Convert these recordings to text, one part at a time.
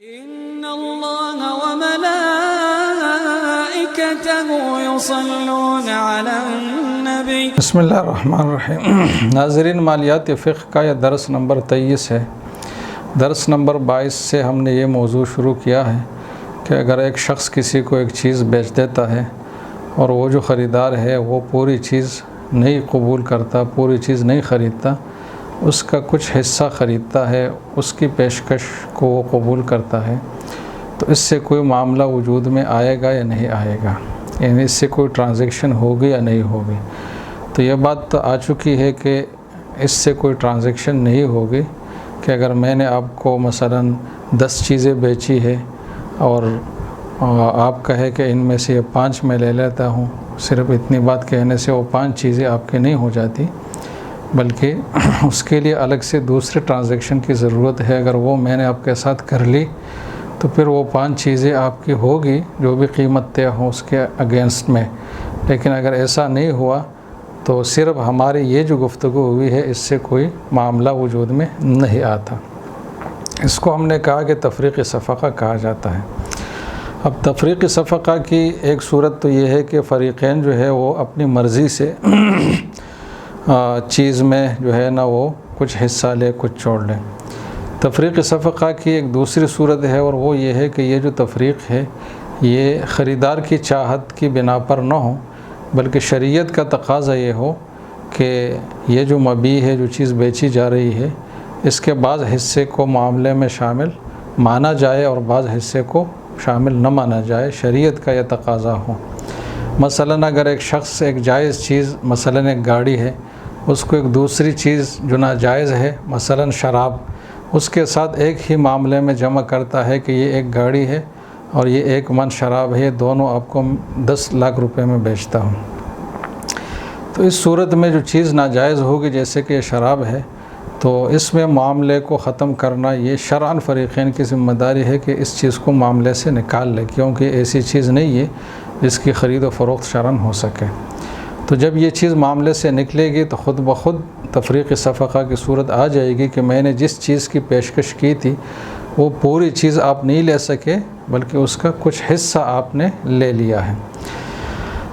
إن الله وملائكته يصلون على النبي. بسم اللہ الرحمن الرحیم. ناظرین، مالیات فقہ کا یہ درس نمبر 23 ہے. درس نمبر 22 سے ہم نے یہ موضوع شروع کیا ہے کہ اگر ایک شخص کسی کو ایک چیز بیچ دیتا ہے اور وہ جو خریدار ہے وہ پوری چیز نہیں قبول کرتا، پوری چیز نہیں خریدتا، اس کا کچھ حصہ خریدتا ہے، اس کی پیشکش کو وہ قبول کرتا ہے، تو اس سے کوئی معاملہ وجود میں آئے گا یا نہیں آئے گا، یعنی اس سے کوئی ٹرانزیکشن ہوگی یا نہیں ہوگی. تو یہ بات تو آ چکی ہے کہ اس سے کوئی ٹرانزیکشن نہیں ہوگی کہ اگر میں نے آپ کو مثلا 10 چیزیں بیچی ہے اور آپ کہے کہ ان میں سے یہ 5 میں لے لیتا ہوں، صرف اتنی بات کہنے سے وہ 5 چیزیں آپ کی نہیں ہو جاتی، بلکہ اس کے لیے الگ سے دوسرے ٹرانزیکشن کی ضرورت ہے. اگر وہ میں نے آپ کے ساتھ کر لی تو پھر وہ 5 چیزیں آپ کی ہوگی جو بھی قیمت طے ہوں اس کے اگینسٹ میں. لیکن اگر ایسا نہیں ہوا تو صرف ہماری یہ جو گفتگو ہوئی ہے اس سے کوئی معاملہ وجود میں نہیں آتا. اس کو ہم نے کہا کہ تفریق صفقہ کہا جاتا ہے. اب تفریق صفقہ کی ایک صورت تو یہ ہے کہ فریقین جو ہے وہ اپنی مرضی سے چیز میں جو ہے نا وہ کچھ حصہ لے، کچھ چھوڑ لیں. تفریق صفقہ کی ایک دوسری صورت ہے اور وہ یہ ہے کہ یہ جو تفریق ہے یہ خریدار کی چاہت کی بنا پر نہ ہو، بلکہ شریعت کا تقاضا یہ ہو کہ یہ جو مبیع ہے، جو چیز بیچی جا رہی ہے، اس کے بعض حصے کو معاملے میں شامل مانا جائے اور بعض حصے کو شامل نہ مانا جائے. شریعت کا یہ تقاضا ہو. مثلا اگر ایک شخص ایک جائز چیز، مثلا ایک گاڑی ہے، اس کو ایک دوسری چیز جو ناجائز ہے، مثلا شراب، اس کے ساتھ ایک ہی معاملے میں جمع کرتا ہے کہ یہ ایک گاڑی ہے اور یہ 1 من شراب ہے، دونوں آپ کو 10 لاکھ روپے میں بیچتا ہوں. تو اس صورت میں جو چیز ناجائز ہوگی، جیسے کہ یہ شراب ہے، تو اس میں معاملے کو ختم کرنا یہ شرعاً فریقین کی ذمہ داری ہے کہ اس چیز کو معاملے سے نکال لے، کیونکہ ایسی چیز نہیں ہے جس کی خرید و فروخت شرعاً ہو سکے. تو جب یہ چیز معاملے سے نکلے گی تو خود بخود تفریق صفقہ کی صورت آ جائے گی کہ میں نے جس چیز کی پیشکش کی تھی وہ پوری چیز آپ نہیں لے سکے، بلکہ اس کا کچھ حصہ آپ نے لے لیا ہے.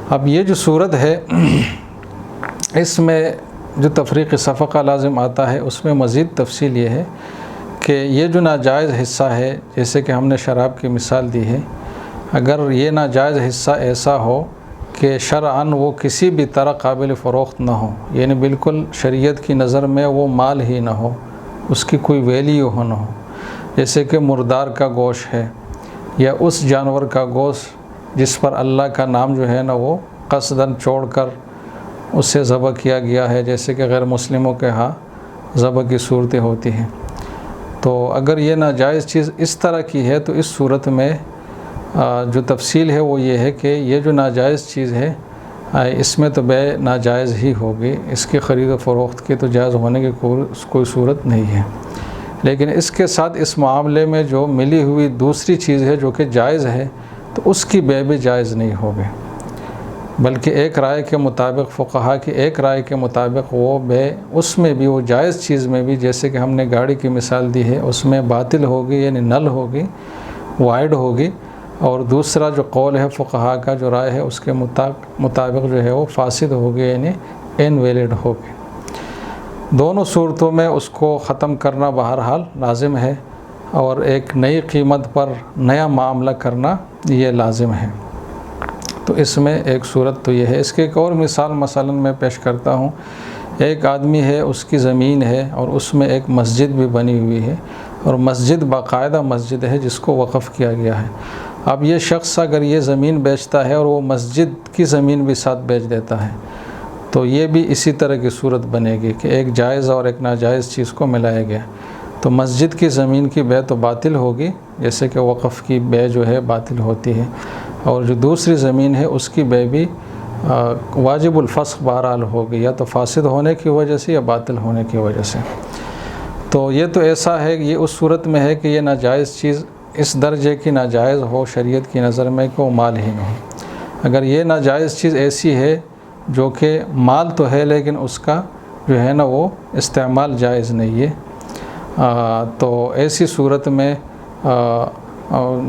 اب یہ جو صورت ہے اس میں جو تفریق صفقہ لازم آتا ہے اس میں مزید تفصیل یہ ہے کہ یہ جو ناجائز حصہ ہے، جیسے کہ ہم نے شراب کی مثال دی ہے، اگر یہ ناجائز حصہ ایسا ہو کہ شرعاً وہ کسی بھی طرح قابل فروخت نہ ہو، یعنی بالکل شریعت کی نظر میں وہ مال ہی نہ ہو، اس کی کوئی ویلیو ہو نہ ہو، جیسے کہ مردار کا گوشت ہے یا اس جانور کا گوشت جس پر اللہ کا نام جو ہے نا وہ قصداً چھوڑ کر اسے ذبح کیا گیا ہے، جیسے کہ غیر مسلموں کے ہاں ذبح کی صورتیں ہوتی ہیں. تو اگر یہ ناجائز چیز اس طرح کی ہے تو اس صورت میں جو تفصیل ہے وہ یہ ہے کہ یہ جو ناجائز چیز ہے اس میں تو بے ناجائز ہی ہوگی، اس کی خرید و فروخت کی تو جائز ہونے کی کوئی صورت نہیں ہے. لیکن اس کے ساتھ اس معاملے میں جو ملی ہوئی دوسری چیز ہے جو کہ جائز ہے تو اس کی بے بھی جائز نہیں ہوگی، بلکہ ایک رائے کے مطابق، فقہا کی ایک رائے کے مطابق وہ بے اس میں بھی، وہ جائز چیز میں بھی، جیسے کہ ہم نے گاڑی کی مثال دی ہے، اس میں باطل ہوگی، یعنی نل ہوگی، وائڈ ہوگی. اور دوسرا جو قول ہے فقہا کا، جو رائے ہے، اس کے مطابق جو ہے وہ فاسد ہوگی، یعنی انویلڈ ہوگی. دونوں صورتوں میں اس کو ختم کرنا بہرحال لازم ہے اور ایک نئی قیمت پر نیا معاملہ کرنا یہ لازم ہے. تو اس میں ایک صورت تو یہ ہے. اس کی ایک اور مثال مثلا میں پیش کرتا ہوں. ایک آدمی ہے، اس کی زمین ہے اور اس میں ایک مسجد بھی بنی ہوئی ہے، اور مسجد باقاعدہ مسجد ہے جس کو وقف کیا گیا ہے. اب یہ شخص اگر یہ زمین بیچتا ہے اور وہ مسجد کی زمین بھی ساتھ بیچ دیتا ہے تو یہ بھی اسی طرح کی صورت بنے گی کہ ایک جائز اور ایک ناجائز چیز کو ملایا گیا. تو مسجد کی زمین کی بے تو باطل ہوگی، جیسے کہ وقف کی بے جو ہے باطل ہوتی ہے، اور جو دوسری زمین ہے اس کی بے بھی واجب الفسخ بہرحال ہوگی، یا تو فاسد ہونے کی وجہ سے یا باطل ہونے کی وجہ سے. تو یہ تو ایسا ہے، یہ اس صورت میں ہے کہ یہ ناجائز چیز اس درجے کی ناجائز ہو شریعت کی نظر میں کہ وہ مال ہی نہ ہو. اگر یہ ناجائز چیز ایسی ہے جو کہ مال تو ہے لیکن اس کا جو ہے نا وہ استعمال جائز نہیں ہے، تو ایسی صورت میں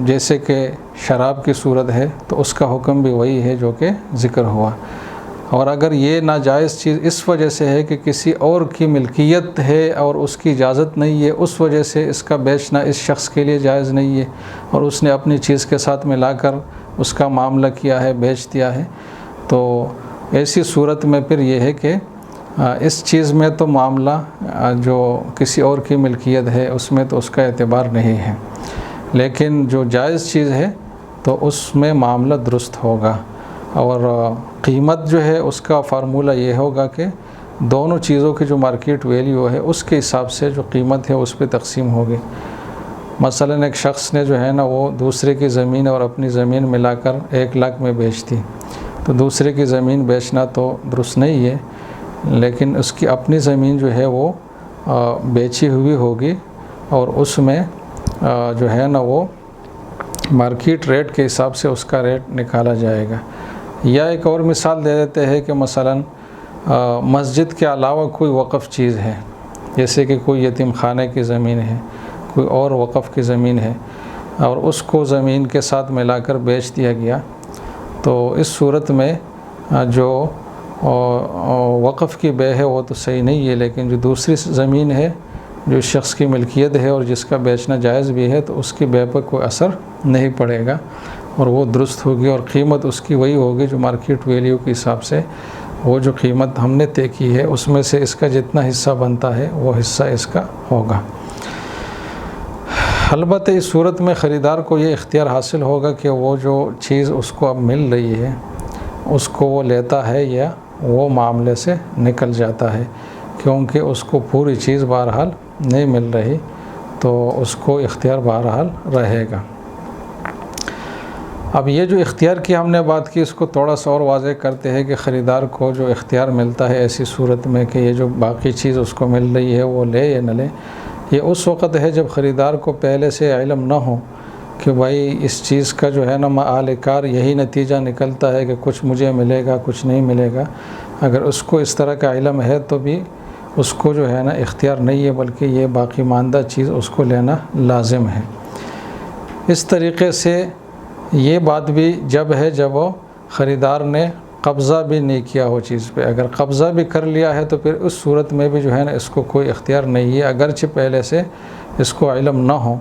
جیسے کہ شراب کی صورت ہے تو اس کا حکم بھی وہی ہے جو کہ ذکر ہوا۔ اور اگر یہ ناجائز چیز اس وجہ سے ہے کہ کسی اور کی ملکیت ہے اور اس کی اجازت نہیں ہے، اس وجہ سے اس کا بیچنا اس شخص کے لیے جائز نہیں ہے اور اس نے اپنی چیز کے ساتھ ملا کر اس کا معاملہ کیا ہے، بیچ دیا ہے، تو ایسی صورت میں پھر یہ ہے کہ اس چیز میں تو معاملہ جو کسی اور کی ملکیت ہے اس میں تو اس کا اعتبار نہیں ہے، لیکن جو جائز چیز ہے تو اس میں معاملہ درست ہوگا۔ اور قیمت جو ہے اس کا فارمولہ یہ ہوگا کہ دونوں چیزوں کی جو مارکیٹ ویلیو ہے اس کے حساب سے جو قیمت ہے اس پہ تقسیم ہوگی۔ مثلا ایک شخص نے جو ہے نا وہ دوسرے کی زمین اور اپنی زمین ملا کر 1 لاکھ میں بیچ دی، تو دوسرے کی زمین بیچنا تو درست نہیں ہے، لیکن اس کی اپنی زمین جو ہے وہ بیچی ہوئی ہوگی اور اس میں جو ہے نا وہ مارکیٹ ریٹ کے حساب سے اس کا ریٹ نکالا جائے گا۔ یا ایک اور مثال دے دیتے ہیں کہ مثلا مسجد کے علاوہ کوئی وقف چیز ہے، جیسے کہ کوئی یتیم خانے کی زمین ہے، کوئی اور وقف کی زمین ہے اور اس کو زمین کے ساتھ ملا کر بیچ دیا گیا، تو اس صورت میں جو وقف کی بے ہے وہ تو صحیح نہیں ہے، لیکن جو دوسری زمین ہے جو شخص کی ملکیت ہے اور جس کا بیچنا جائز بھی ہے تو اس کی بے پر کوئی اثر نہیں پڑے گا اور وہ درست ہوگی اور قیمت اس کی وہی ہوگی جو مارکیٹ ویلیو کے حساب سے وہ جو قیمت ہم نے طے کی ہے اس میں سے اس کا جتنا حصہ بنتا ہے وہ حصہ اس کا ہوگا۔ البتہ اس صورت میں خریدار کو یہ اختیار حاصل ہوگا کہ وہ جو چیز اس کو اب مل رہی ہے اس کو وہ لیتا ہے یا وہ معاملے سے نکل جاتا ہے، کیونکہ اس کو پوری چیز بہرحال نہیں مل رہی تو اس کو اختیار بہرحال رہے گا۔ اب یہ جو اختیار کی ہم نے بات کی اس کو تھوڑا سا اور واضح کرتے ہیں کہ خریدار کو جو اختیار ملتا ہے ایسی صورت میں کہ یہ جو باقی چیز اس کو مل رہی ہے وہ لے یا نہ لے، یہ اس وقت ہے جب خریدار کو پہلے سے علم نہ ہو کہ بھائی اس چیز کا جو ہے نا معال کار یہی نتیجہ نکلتا ہے کہ کچھ مجھے ملے گا کچھ نہیں ملے گا۔ اگر اس کو اس طرح کا علم ہے تو بھی اس کو جو ہے نا اختیار نہیں ہے، بلکہ یہ باقی ماندہ چیز اس کو لینا لازم ہے۔ اس طریقے سے یہ بات بھی جب ہے جب وہ خریدار نے قبضہ بھی نہیں کیا ہو چیز پہ، اگر قبضہ بھی کر لیا ہے تو پھر اس صورت میں بھی جو ہے نا اس کو کوئی اختیار نہیں ہے، اگرچہ پہلے سے اس کو علم نہ ہو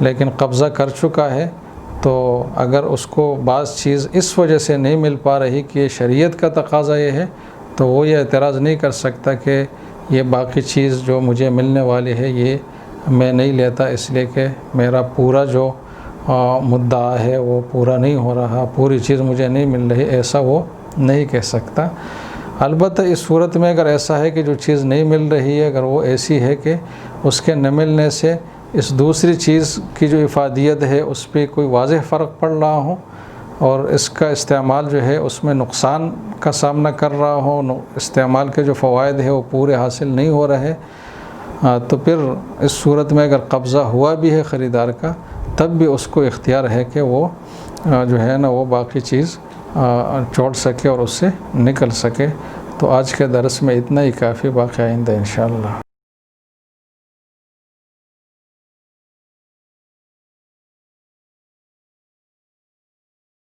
لیکن قبضہ کر چکا ہے، تو اگر اس کو بعض چیز اس وجہ سے نہیں مل پا رہی کہ شریعت کا تقاضا یہ ہے تو وہ یہ اعتراض نہیں کر سکتا کہ یہ باقی چیز جو مجھے ملنے والی ہے یہ میں نہیں لیتا اس لیے کہ میرا پورا جو مدعا ہے وہ پورا نہیں ہو رہا، پوری چیز مجھے نہیں مل رہی، ایسا وہ نہیں کہہ سکتا۔ البتہ اس صورت میں اگر ایسا ہے کہ جو چیز نہیں مل رہی ہے اگر وہ ایسی ہے کہ اس کے نہ ملنے سے اس دوسری چیز کی جو افادیت ہے اس پہ کوئی واضح فرق پڑ رہا ہو اور اس کا استعمال جو ہے اس میں نقصان کا سامنا کر رہا ہو، استعمال کے جو فوائد ہے وہ پورے حاصل نہیں ہو رہے، تو پھر اس صورت میں اگر قبضہ ہوا بھی ہے خریدار کا تب بھی اس کو اختیار ہے کہ وہ جو ہے نا وہ باقی چیز چھوڑ سکے اور اس سے نکل سکے۔ تو آج کے درس میں اتنا ہی کافی، باقی آئندہ انشاءاللہ۔